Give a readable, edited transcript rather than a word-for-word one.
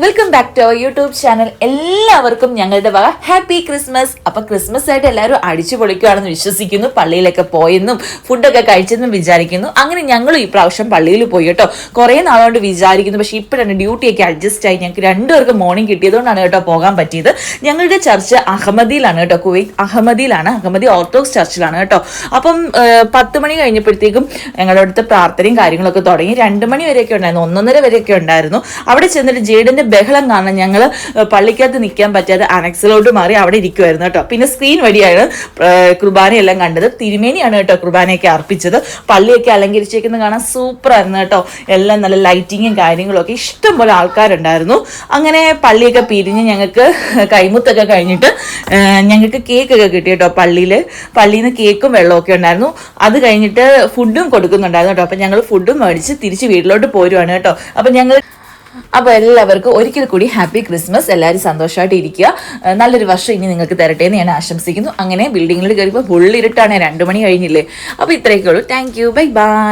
Welcome back to our YouTube channel. എല്ലാവർക്കും ഞങ്ങളുടെ വക ഹാപ്പി ക്രിസ്മസ്. അപ്പൊ ക്രിസ്മസ് ആയിട്ട് എല്ലാവരും അടിച്ചു പൊളിക്കുകയാണെന്ന് വിശ്വസിക്കുന്നു. പള്ളിയിലൊക്കെ പോയെന്നും ഫുഡൊക്കെ കഴിച്ചെന്നും വിചാരിക്കുന്നു. അങ്ങനെ ഞങ്ങളും ഈ പ്രാവശ്യം പള്ളിയിൽ പോയി കേട്ടോ. കുറെ നാളുകൊണ്ട് വിചാരിക്കുന്നു, പക്ഷെ ഇപ്പോഴാണ് ഡ്യൂട്ടിയൊക്കെ അഡ്ജസ്റ്റ് ആയി ഞങ്ങൾക്ക് രണ്ടുപേർക്ക് മോർണിംഗ് കിട്ടിയതുകൊണ്ടാണ് കേട്ടോ പോകാൻ പറ്റിയത്. ഞങ്ങളുടെ ചർച്ച് അഹമ്മദിയിലാണ് കേട്ടോ, കുവൈറ്റ് അഹമ്മദിയിലാണ്, അഹമ്മദി ഓർത്തഡോക്സ് ചർച്ചിലാണ് കേട്ടോ. അപ്പം 10 മണി കഴിഞ്ഞപ്പോഴത്തേക്കും ഞങ്ങളുടെ അടുത്ത് പ്രാർത്ഥനയും കാര്യങ്ങളൊക്കെ തുടങ്ങി. 2 മണി വരെയൊക്കെ ഉണ്ടായിരുന്നു, 1:30 വരെയൊക്കെ ഉണ്ടായിരുന്നു. അവിടെ ചെന്നിട്ട് ജേഡന്റെ ബഹളം കാണാൻ ഞങ്ങൾ പള്ളിക്കകത്ത് നിൽക്കാൻ പറ്റാതെ അനക്സിലോട്ട് മാറി അവിടെ ഇരിക്കുമായിരുന്നു കേട്ടോ. പിന്നെ സ്ക്രീൻ വഴിയാണ് കുർബാനയെല്ലാം കണ്ടത്. തിരുമേനിയാണ് കേട്ടോ കുർബാനയൊക്കെ അർപ്പിച്ചത്. പള്ളിയൊക്കെ അലങ്കരിച്ചേക്കുന്നത് കാണാൻ സൂപ്പർ ആയിരുന്നു കേട്ടോ. എല്ലാം നല്ല ലൈറ്റിങ്ങും കാര്യങ്ങളും ഒക്കെ, ഇഷ്ടംപോലെ ആൾക്കാരുണ്ടായിരുന്നു. അങ്ങനെ പള്ളിയൊക്കെ പിരിഞ്ഞ് ഞങ്ങൾക്ക് കൈമുത്തൊക്കെ കഴിഞ്ഞിട്ട് ഞങ്ങൾക്ക് കേക്കൊക്കെ കിട്ടി കേട്ടോ. പള്ളിയിൽ നിന്ന് കേക്കും വെള്ളമൊക്കെ ഉണ്ടായിരുന്നു. അത് കഴിഞ്ഞിട്ട് ഫുഡും കൊടുക്കുന്നുണ്ടായിരുന്നു കേട്ടോ. അപ്പം ഞങ്ങൾ ഫുഡും മേടിച്ച് തിരിച്ച് വീട്ടിലോട്ട് പോരുവാണ് കേട്ടോ. അപ്പോൾ എല്ലാവർക്കും ഒരിക്കൽ കൂടി ഹാപ്പി ക്രിസ്മസ്. എല്ലാവരും സന്തോഷമായിട്ട് ഇരിക്കുക. നല്ലൊരു വർഷം ഇനി നിങ്ങൾക്ക് തരട്ടെ എന്ന് ഞാൻ ആശംസിക്കുന്നു. അങ്ങനെ ബിൽഡിങ്ങിൽ കയറിയപ്പോൾ ഫുൾ ഇരുട്ടാണ്, 2 മണി കഴിഞ്ഞില്ലേ. അപ്പോൾ ഇത്രയൊക്കെ ഉള്ളൂ. Thank you, bye bye.